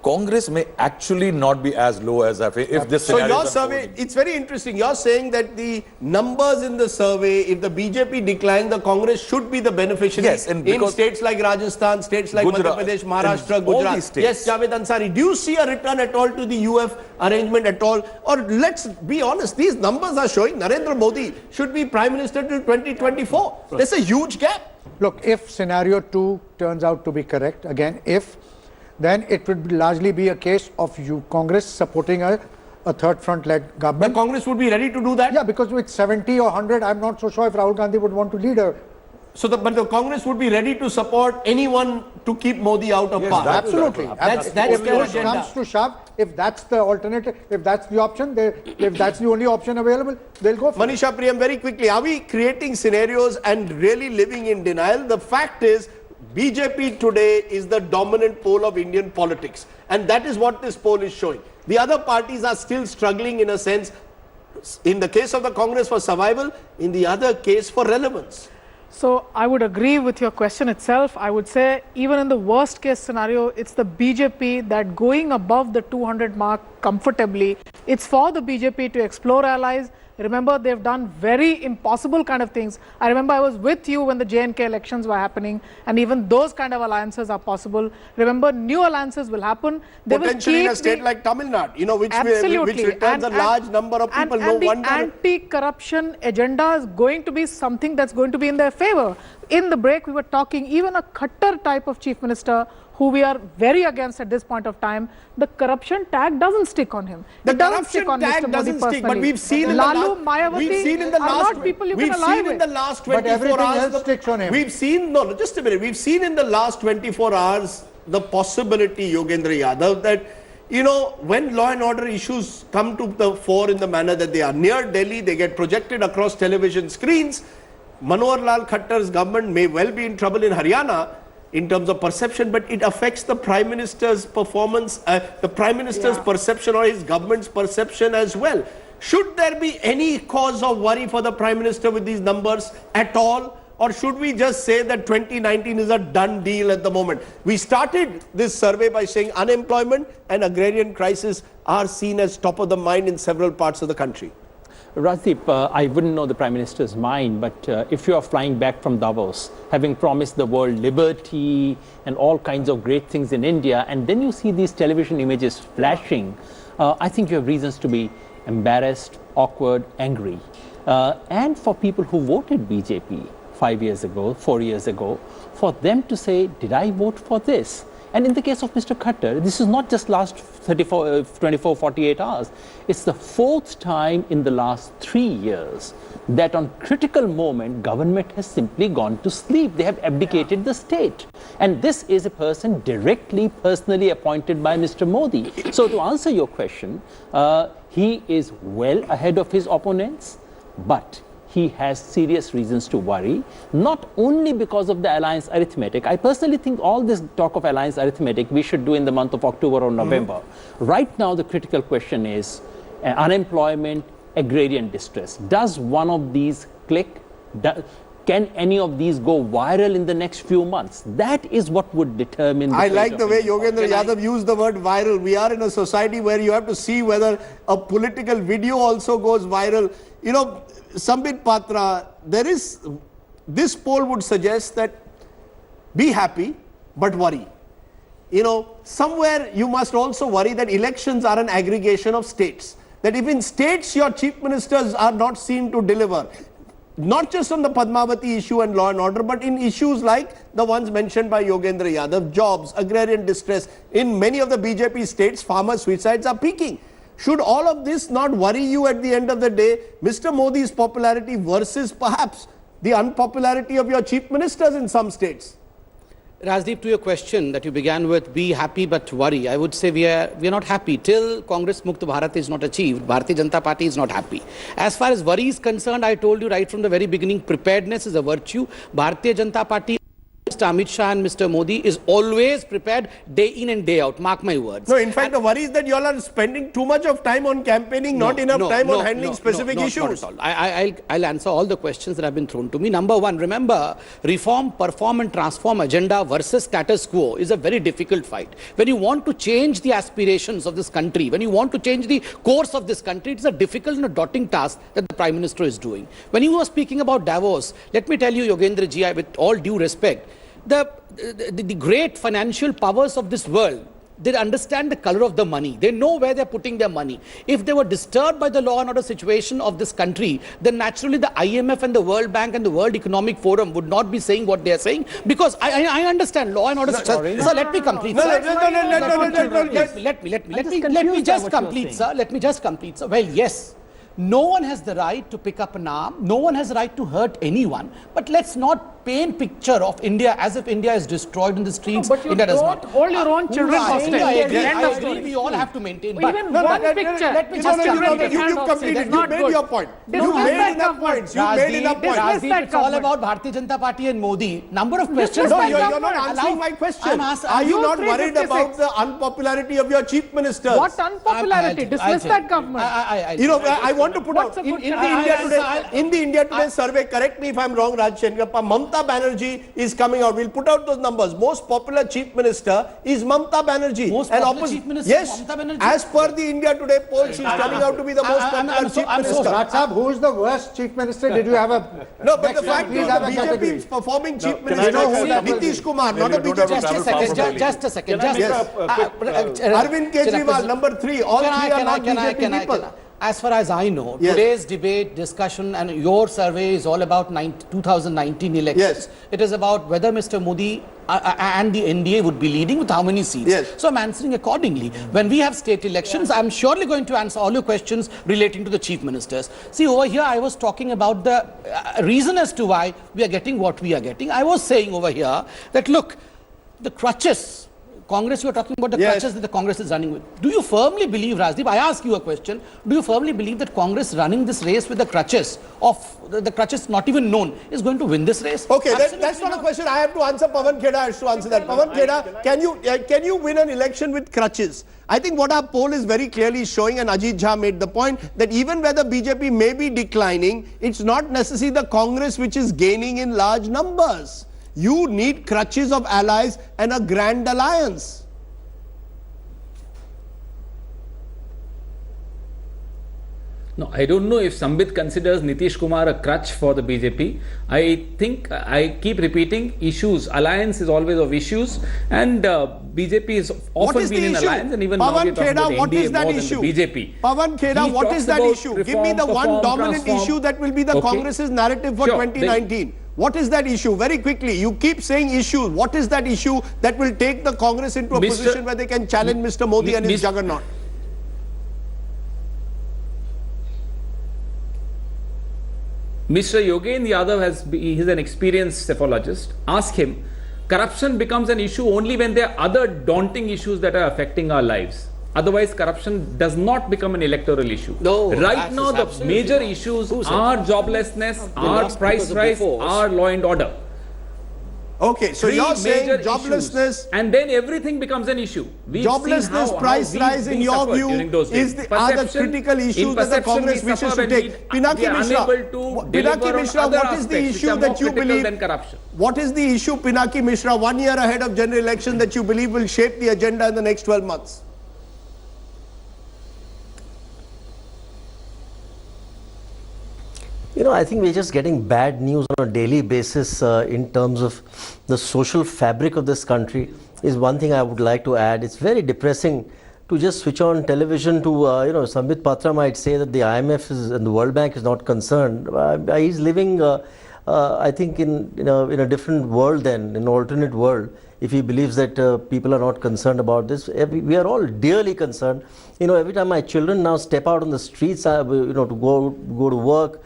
Speaker 9: Congress may actually not be as low as if this scenario.
Speaker 1: So your survey, it's very interesting. You're saying that the numbers in the survey, if the BJP decline, the Congress should be the beneficiary.
Speaker 9: Yes, and
Speaker 1: in states like Rajasthan, states like Madhya Pradesh, Maharashtra, Gujarat. Yes, Javed Ansari, do you see a return at all to the UF arrangement at all? Or let's be honest, these numbers are showing Narendra Modi should be Prime Minister till 2024. There's a huge gap.
Speaker 10: Look, if scenario 2 turns out to be correct, again, then it would largely be a case of Congress supporting a third front-led government.
Speaker 1: The Congress would be ready to do that?
Speaker 10: Yeah, because with 70 or 100, I'm not so sure if Rahul Gandhi would want to lead a...
Speaker 1: So, but the Congress would be ready to support anyone to keep Modi out of power.
Speaker 10: Absolutely.
Speaker 1: That's
Speaker 10: if
Speaker 1: their
Speaker 10: push
Speaker 1: agenda.
Speaker 10: comes to shove, if that's the alternative, if that's the option, if that's the only option available, they'll go for it.
Speaker 1: Manisha Priyam, very quickly, are we creating scenarios and really living in denial? The fact is, BJP today is the dominant pole of Indian politics, and that is what this poll is showing. The other parties are still struggling in a sense, in the case of the Congress for survival, in the other case for relevance.
Speaker 8: So I would agree with your question itself. I would say even in the worst case scenario, it's the BJP that going above the 200 mark comfortably. It's for the BJP to explore allies. Remember, they've done very impossible kind of things. I remember I was with you when the J&K elections were happening, and even those kind of alliances are possible. Remember, new alliances will happen. They
Speaker 1: potentially
Speaker 8: will
Speaker 1: in a state like Tamil Nadu, which returns a large number of people.
Speaker 8: And the anti-corruption agenda is going to be something that's going to be in their favor. In the break, we were talking even a Khattar type of chief minister who we are very against at this point of time, the corruption tag doesn't stick on him.
Speaker 1: The
Speaker 8: it doesn't
Speaker 1: corruption
Speaker 8: stick on
Speaker 1: tag
Speaker 8: Mr.
Speaker 1: doesn't
Speaker 8: Modi
Speaker 1: stick, but we've seen in
Speaker 8: Lalu,
Speaker 1: the
Speaker 8: Mayawati
Speaker 1: we've seen in the
Speaker 8: are
Speaker 1: last,
Speaker 8: not people you
Speaker 1: we've
Speaker 8: can ally
Speaker 1: seen in
Speaker 8: with.
Speaker 1: the last
Speaker 10: But
Speaker 1: 24
Speaker 10: everything
Speaker 1: hours.
Speaker 10: else sticks on him.
Speaker 1: We've seen, no, just a minute. We've seen in the last 24 hours the possibility, Yogendra Yadav, that when law and order issues come to the fore in the manner that they are near Delhi, they get projected across television screens. Manohar Lal Khattar's government may well be in trouble in Haryana in terms of perception, but it affects the Prime Minister's performance, the Prime Minister's perception or his government's perception as well. Should there be any cause of worry for the Prime Minister with these numbers at all? Or should we just say that 2019 is a done deal at the moment? We started this survey by saying unemployment and agrarian crisis are seen as top of the mind in several parts of the country.
Speaker 7: Rajdeep, I wouldn't know the Prime Minister's mind, but if you are flying back from Davos, having promised the world liberty and all kinds of great things in India, and then you see these television images flashing, I think you have reasons to be embarrassed, awkward, angry. And for people who voted BJP 5 years ago, 4 years ago, for them to say, did I vote for this? And in the case of Mr. Khattar, this is not just last 24, 48 hours. It's the 4th time in the last 3 years that on critical moment, government has simply gone to sleep. They have abdicated the state. And this is a person directly, personally appointed by Mr. Modi. So to answer your question, he is well ahead of his opponents, but he has serious reasons to worry, not only because of the alliance arithmetic. I personally think all this talk of alliance arithmetic we should do in the month of October or November. Right now, the critical question is unemployment, agrarian distress. Does one of these click? Can any of these go viral in the next few months? That is what would determine the
Speaker 1: I
Speaker 7: fate
Speaker 1: like
Speaker 7: of
Speaker 1: the way
Speaker 7: India.
Speaker 1: Yogendra Yadav used the word viral. We are in a society where you have to see whether a political video also goes viral. You know, Sambit Patra, this poll would suggest that be happy, but worry. You know, somewhere you must also worry that elections are an aggregation of states. That if in states your chief ministers are not seen to deliver, not just on the Padmavati issue and law and order, but in issues like the ones mentioned by Yogendra Yadav, jobs, agrarian distress. In many of the BJP states, farmer suicides are peaking. Should all of this not worry you at the end of the day? Mr. Modi's popularity versus perhaps the unpopularity of your chief ministers in some states.
Speaker 4: Rajdeep, to your question that you began with, be happy but worry, I would say we are not happy. Till Congress Mukt Bharat is not achieved, Bharatiya Janata Party is not happy. As far as worry is concerned, I told you right from the very beginning, preparedness is a virtue. Bharatiya Janata Party, Mr. Amit Shah and Mr. Modi is always prepared day in and day out. Mark my words.
Speaker 1: No, in fact, the worry is that you all are spending too much of time on campaigning, not enough time on handling specific issues.
Speaker 4: Not at all. I'll answer all the questions that have been thrown to me. Number one, remember, reform, perform and transform agenda versus status quo is a very difficult fight. When you want to change the aspirations of this country, when you want to change the course of this country, it's a difficult and a daunting task that the Prime Minister is doing. When you were speaking about Davos, let me tell you, Yogendra ji, with all due respect, the great financial powers of this world, they understand the color of the money. They know where they're putting their money. If they were disturbed by the law and order situation of this country, then naturally the IMF and the World Bank and the World Economic Forum would not be saying what they are saying, because I understand law and order. So let me complete. Let me just complete, sir. Let me just complete, sir. Well, yes. No one has the right to pick up an arm. No one has the right to hurt anyone. But let's not paint picture of India as if India is destroyed in the streets.
Speaker 8: No, but you
Speaker 4: India does
Speaker 8: don't
Speaker 4: not.
Speaker 8: hold your own children hostage.
Speaker 4: I
Speaker 8: End of
Speaker 4: agree.
Speaker 8: story.
Speaker 4: We all have to maintain.
Speaker 8: Even one picture.
Speaker 4: Let me just
Speaker 1: You made your point. You made enough points. You made enough points.
Speaker 4: Rajdeep, it's all about Bharatiya Janata Party and Modi. Number of questions.
Speaker 1: No, you're not answering my question. Are you not worried about the unpopularity of your chief ministers?
Speaker 8: What unpopularity? Dismiss that government.
Speaker 1: You know, I want to put out in the India Today survey, correct me if I'm wrong, Raj Shengrappa, Mamta Banerjee is coming out. We'll put out those numbers. Most popular chief minister is Mamta Banerjee.
Speaker 4: Most popular chief minister
Speaker 1: yes,
Speaker 4: Mamta Banerjee.
Speaker 1: as per the India Today poll, she's turning out to be the most popular chief minister.
Speaker 10: Raj Sahab, who is the worst chief minister? Did you have a...
Speaker 1: No, but the fact is the BJP is performing chief minister. Nitish Kumar, not a BJP.
Speaker 4: Just a second.
Speaker 1: Arvind Kejriwal, number 3. All three are not BJP people.
Speaker 4: As far as I know, today's debate, discussion and your survey is all about 2019 elections.
Speaker 1: Yes.
Speaker 4: It is about whether Mr. Modi and the NDA would be leading with how many seats.
Speaker 1: Yes.
Speaker 4: So I'm answering accordingly. When we have state elections, I'm surely going to answer all your questions relating to the chief ministers. See, over here I was talking about the reason as to why we are getting what we are getting. I was saying over here that look, the crutches, Congress, you are talking about the crutches that the Congress is running with. Do you firmly believe, Rajdeep, I ask you a question, do you firmly believe that Congress running this race with the crutches of the crutches not even known is going to win this race?
Speaker 1: Okay, that's not a question I have to answer. Pawan Kheda has to answer that. Pawan Kheda, can you win an election with crutches? I think what our poll is very clearly showing, and Ajit Jha made the point, that even where the BJP may be declining, it's not necessarily the Congress which is gaining in large numbers. You need crutches of allies and a grand alliance.
Speaker 6: No, I don't know if Sambit considers Nitish Kumar a crutch for the BJP. I think I keep repeating issues. Alliance is always of issues, and BJP is often been in alliance, and even now we're talking about NDA more than the BJP.
Speaker 1: Pawan Kheda, what is that issue? Give me the one dominant issue that will be the Congress's narrative for 2019. What is that issue? Very quickly, you keep saying issues. What is that issue that will take the Congress into a position where they can challenge Mr. Modi and his juggernaut?
Speaker 6: Mr. Yogendra Yadav he's an experienced cephalogist. Ask him, corruption becomes an issue only when there are other daunting issues that are affecting our lives. Otherwise, corruption does not become an electoral issue.
Speaker 4: No,
Speaker 6: right now, the major issues are joblessness, are price rise, are law and order.
Speaker 1: Okay, so
Speaker 6: Three
Speaker 1: you're saying
Speaker 6: major
Speaker 1: joblessness,
Speaker 6: issues, and then everything becomes an issue. We've
Speaker 1: joblessness,
Speaker 6: seen how
Speaker 1: price
Speaker 6: we've
Speaker 1: rise, in
Speaker 6: been
Speaker 1: your
Speaker 6: suffered
Speaker 1: view,
Speaker 6: during those days.
Speaker 1: are the
Speaker 6: Perception-
Speaker 1: critical
Speaker 6: in
Speaker 1: issues that the
Speaker 6: perception
Speaker 1: Congress
Speaker 6: we
Speaker 1: wishes
Speaker 6: suffer
Speaker 1: to
Speaker 6: when
Speaker 1: take.
Speaker 6: we
Speaker 1: Pinaki
Speaker 6: are
Speaker 1: Mishra,
Speaker 6: unable to deliver
Speaker 1: Pinaki
Speaker 6: on
Speaker 1: Mishra,
Speaker 6: other
Speaker 1: what is the
Speaker 6: aspects which
Speaker 1: issue
Speaker 6: are
Speaker 1: that
Speaker 6: more
Speaker 1: you
Speaker 6: critical
Speaker 1: believe?
Speaker 6: than corruption.
Speaker 1: What is the issue, Pinaki Mishra, 1 year ahead of general election that you believe will shape the agenda in the next 12 months?
Speaker 5: You know, I think we're just getting bad news on a daily basis in terms of the social fabric of this country is one thing I would like to add. It's very depressing to just switch on television to, Sambit Patra might say that the IMF and the World Bank is not concerned. He's living, I think, in a different world then, in an alternate world, if he believes that people are not concerned about this. We are all dearly concerned. You know, every time my children now step out on the streets, to go to work,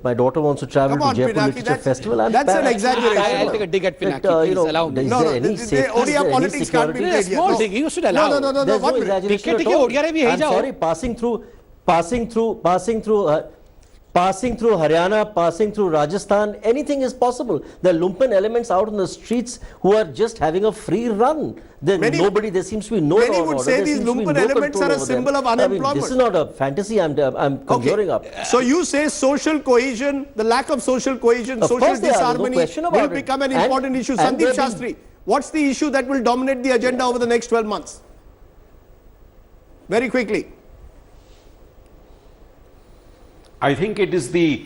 Speaker 5: my daughter wants to travel to Jaipur
Speaker 1: Pinaki,
Speaker 5: Literature Festival.
Speaker 1: That's an exaggeration.
Speaker 4: I'll take a dig at Pinaki. Please allow me.
Speaker 5: Is there any safety?
Speaker 1: ODI politics can't be played here.
Speaker 4: Dig. You should allow.
Speaker 1: No.
Speaker 5: There's
Speaker 1: One
Speaker 5: no
Speaker 1: minute.
Speaker 5: exaggeration at all. I'm sorry, passing through Haryana, passing through Rajasthan, anything is possible. There are lumpen elements out on the streets who are just having a free run. There seems to be no
Speaker 1: Many
Speaker 5: law and
Speaker 1: would
Speaker 5: order.
Speaker 1: say
Speaker 5: There
Speaker 1: these
Speaker 5: seems to be
Speaker 1: lumpen
Speaker 5: no
Speaker 1: elements
Speaker 5: control
Speaker 1: are a
Speaker 5: over
Speaker 1: symbol
Speaker 5: them.
Speaker 1: of unemployment.
Speaker 5: This is not a fantasy I'm conjuring up.
Speaker 1: So you say social cohesion, the lack of social cohesion,
Speaker 5: Of
Speaker 1: social
Speaker 5: course there are, there's no
Speaker 1: disharmony
Speaker 5: question about
Speaker 1: will
Speaker 5: it.
Speaker 1: become an
Speaker 5: And-
Speaker 1: important issue.
Speaker 5: and
Speaker 1: Sandeep
Speaker 5: there
Speaker 1: Shastri, what's the issue that will dominate the agenda over the next 12 months? Very quickly.
Speaker 11: I think it is the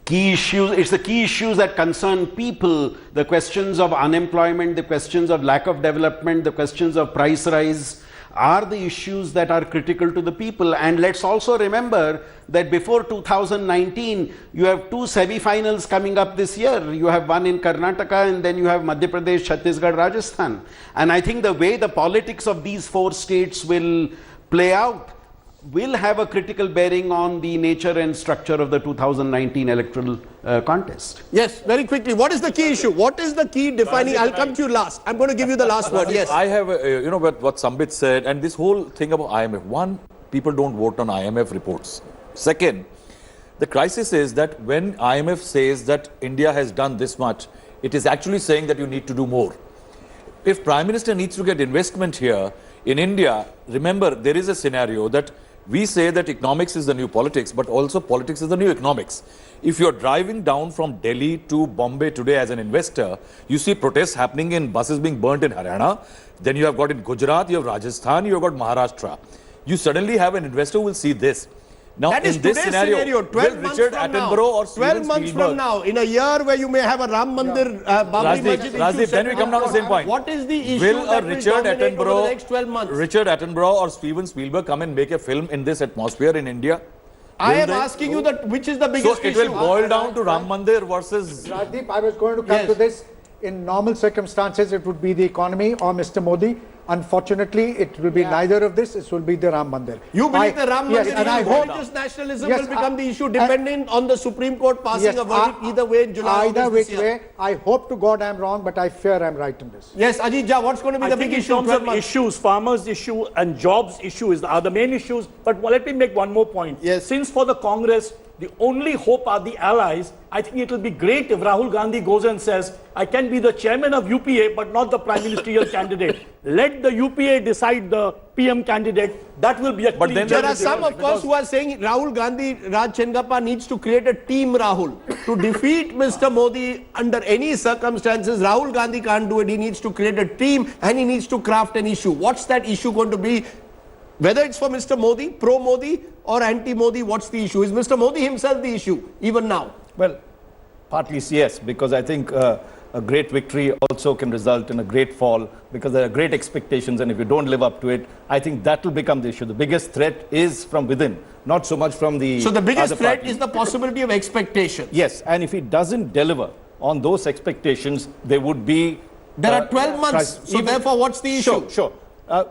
Speaker 11: key issues, it's the key issues that concern people, the questions of unemployment, the questions of lack of development, the questions of price rise are the issues that are critical to the people. And let's also remember that before 2019, you have two semi-finals coming up this year. You have one in Karnataka and then you have Madhya Pradesh, Chhattisgarh, Rajasthan. And I think the way the politics of these four states will play out will have a critical bearing on the nature and structure of the 2019 electoral contest.
Speaker 1: Yes, very quickly. What is the key issue? What is the key defining? I'll come to you last. I'm going to give you the last word. Yes.
Speaker 9: I have, what Sambit said, and this whole thing about IMF. One, people don't vote on IMF reports. Second, the crisis is that when IMF says that India has done this much, it is actually saying that you need to do more. If Prime Minister needs to get investment here, in India, remember, there is a scenario that we say that economics is the new politics, but also politics is the new economics. If you're driving down from Delhi to Bombay today as an investor, you see protests happening in buses being burnt in Haryana. Then you have got in Gujarat, you have Rajasthan, you have got Maharashtra. You suddenly have an investor who will see this. Now,
Speaker 1: That is
Speaker 9: in this
Speaker 1: today's
Speaker 9: scenario,
Speaker 1: 12
Speaker 9: will
Speaker 1: months
Speaker 9: Richard
Speaker 1: from now,
Speaker 9: Attenborough or
Speaker 1: 12
Speaker 9: Steven
Speaker 1: months
Speaker 9: Spielberg,
Speaker 1: from now, in a year where you may have a Ram Mandir, Babri Masjid issue
Speaker 9: Rajdeep, then we come down to the same point.
Speaker 1: What is the issue
Speaker 9: Will
Speaker 1: that
Speaker 9: Richard
Speaker 1: will dominate over
Speaker 9: Attenborough,
Speaker 1: the next 12 months?
Speaker 9: Richard Attenborough or Steven Spielberg come and make a film in this atmosphere in India?
Speaker 1: I
Speaker 9: Will
Speaker 1: am
Speaker 9: they?
Speaker 1: asking you that which is the
Speaker 9: So
Speaker 1: biggest
Speaker 9: it
Speaker 1: issue?
Speaker 9: will boil down to Ram Mandir versus...
Speaker 10: Rajdeep, I was going to come to this. In normal circumstances, it would be the economy or Mr. Modi. Unfortunately, it will be neither of this. It will be the Ram Mandir.
Speaker 1: You believe the Ram Mandir
Speaker 10: and I hope
Speaker 1: religious nationalism
Speaker 10: Yes,
Speaker 1: will become the issue dependent on the Supreme Court passing a verdict either way in July.
Speaker 10: Either
Speaker 1: August
Speaker 10: which
Speaker 1: this year.
Speaker 10: way, I hope to God I'm wrong, but I fear I'm right in this.
Speaker 1: Yes, Ajit Jha, what's going to be
Speaker 3: I
Speaker 1: the
Speaker 3: think
Speaker 1: big
Speaker 3: in
Speaker 1: issue?
Speaker 3: terms
Speaker 1: 12
Speaker 3: of
Speaker 1: months?
Speaker 3: issues, farmers' issue and jobs issue are the main issues. But let me make one more point.
Speaker 1: Yes.
Speaker 3: Since for the Congress, the only hope are the allies, I think it will be great if Rahul Gandhi goes and says, I can be the chairman of UPA, but not the prime ministerial candidate. Let the UPA decide the PM candidate. That will be a
Speaker 9: But then
Speaker 1: There are some, of course, who are saying Rahul Gandhi, Raj Chengappa needs to create a team, Rahul. To defeat Mr. Modi under any circumstances, Rahul Gandhi can't do it. He needs to create a team and he needs to craft an issue. What's that issue going to be? Whether it's for Mr. Modi, pro-Modi or anti-Modi, what's the issue? Is Mr. Modi himself the issue, even now?
Speaker 2: Well, partly yes, because I think a great victory also can result in a great fall because there are great expectations, and if you don't live up to it, I think that will become the issue. The biggest threat is from within, not so much from the
Speaker 1: So the biggest
Speaker 2: other
Speaker 1: threat
Speaker 2: party.
Speaker 1: is the possibility of expectation.
Speaker 2: Yes, and if he doesn't deliver on those expectations, there would be...
Speaker 1: There are 12 months, so therefore what's the issue?
Speaker 2: Sure.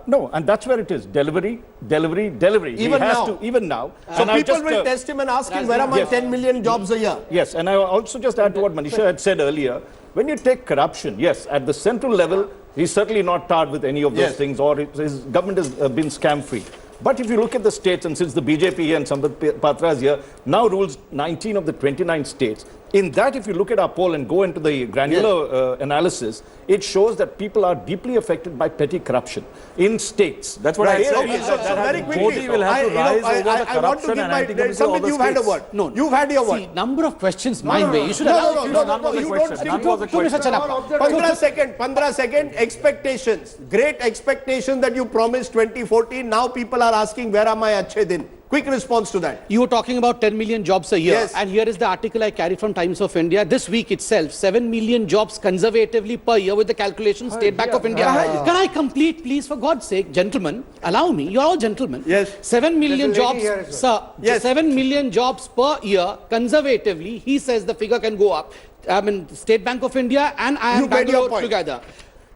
Speaker 2: No, and that's where it is. Delivery.
Speaker 1: Even now.
Speaker 2: Even now.
Speaker 1: So
Speaker 2: And I'll
Speaker 1: people
Speaker 2: just,
Speaker 1: will test him and ask him, where are my 10 million jobs a year?
Speaker 2: Yes, and I also just add to what Manisha had said earlier. When you take corruption, yes, at the central level, he's certainly not tarred with any of those things, or his government has been scam-free. But if you look at the states, and since the BJP and Sambit Patra is here, now rules 19 of the 29 states, In that, if you look at our poll and go into the granular analysis, it shows that people are deeply affected by petty corruption in states.
Speaker 9: That's what I said.
Speaker 1: Okay, so very quickly,
Speaker 9: Modi will have to rise over the
Speaker 1: I want to
Speaker 9: corruption
Speaker 1: give
Speaker 9: and
Speaker 1: my,
Speaker 9: anti-corruption of all the
Speaker 1: you've had a
Speaker 9: states.
Speaker 1: word.
Speaker 4: No,
Speaker 1: You've had your word.
Speaker 4: See, number of questions my way. You should allow
Speaker 1: You
Speaker 9: None
Speaker 1: don't
Speaker 9: was a
Speaker 1: stick
Speaker 9: question.
Speaker 1: to 15 second expectations. Great expectation that you promised 2014. Now people are asking, where are my achhe din? Quick response to that.
Speaker 4: You were talking about 10 million jobs a year.
Speaker 1: Yes.
Speaker 4: And here is the article I carried from Times of India. This week itself, 7 million jobs conservatively per year with the calculation State Bank of India. Can I complete, please, for God's sake? Gentlemen, allow me. You're all gentlemen.
Speaker 1: Yes.
Speaker 4: 7 million jobs, sir.
Speaker 1: Yes.
Speaker 4: 7 million jobs per year conservatively. He says the figure can go up. I mean, State Bank of India and I
Speaker 1: You
Speaker 4: am
Speaker 1: made your
Speaker 4: Bangalore
Speaker 1: point.
Speaker 4: together.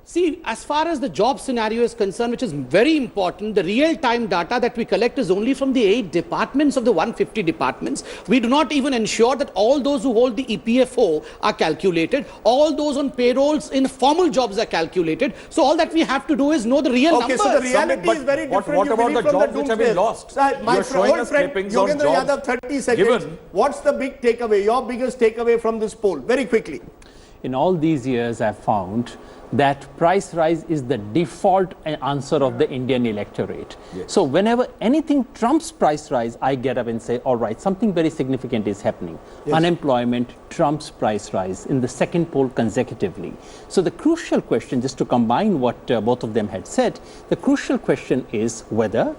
Speaker 4: See, as far as the job scenario is concerned, which is very important, the real-time data that we collect is only from the 8 departments of the 150 departments. We do not even ensure that all those who hold the EPFO are calculated. All those on payrolls in formal jobs are calculated. So all that we have to do is know the real numbers.
Speaker 1: So the reality is very different.
Speaker 9: What
Speaker 1: You
Speaker 9: about
Speaker 1: believe
Speaker 9: the
Speaker 1: from
Speaker 9: jobs which have been
Speaker 1: doomsday.
Speaker 9: lost?
Speaker 1: My
Speaker 9: You're showing
Speaker 1: old
Speaker 9: us
Speaker 1: friend,
Speaker 9: clippings on
Speaker 1: Yogendra
Speaker 9: jobs
Speaker 1: Yadav, 30 seconds.
Speaker 9: given.
Speaker 1: What's the big takeaway, your biggest takeaway from this poll? Very quickly.
Speaker 7: In all these years, I've found that price rise is the default answer of the Indian electorate. So whenever anything trumps price rise, I get up and say, all right, something very significant is happening. Unemployment trumps price rise in the second poll consecutively. So the crucial question, just to combine what both of them had said, the crucial question is whether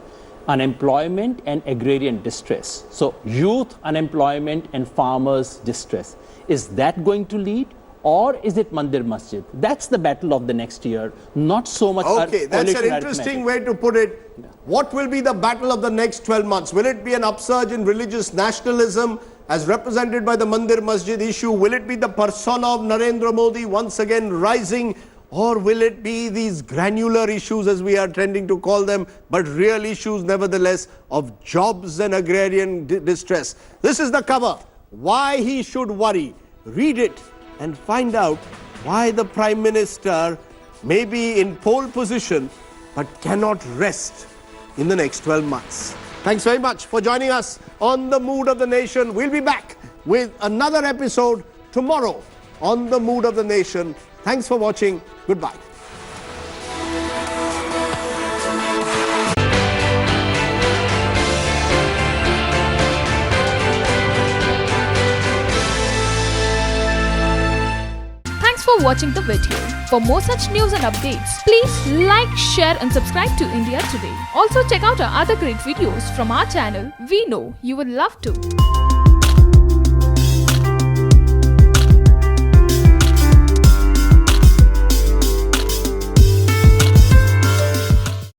Speaker 7: unemployment and agrarian distress, so youth unemployment and farmers distress, is that going to lead? Or is it Mandir Masjid? That's the battle of the next year, not so much.
Speaker 1: Okay, that's an
Speaker 7: coalition
Speaker 1: interesting
Speaker 7: arithmetic.
Speaker 1: way to put it. What will be the battle of the next 12 months? Will it be an upsurge in religious nationalism as represented by the Mandir Masjid issue? Will it be the persona of Narendra Modi once again rising? Or will it be these granular issues, as we are tending to call them, but real issues nevertheless, of jobs and agrarian distress? This is the cover. Why he should worry. Read it and find out why the Prime Minister may be in pole position but cannot rest in the next 12 months. Thanks very much for joining us on The Mood of the Nation. We'll be back with another episode tomorrow on The Mood of the Nation. Thanks for watching. Goodbye.
Speaker 12: Thanks for watching the video. For more such news and updates, please like, share and subscribe to India Today. Also check out our other great videos from our channel. We know you will love to.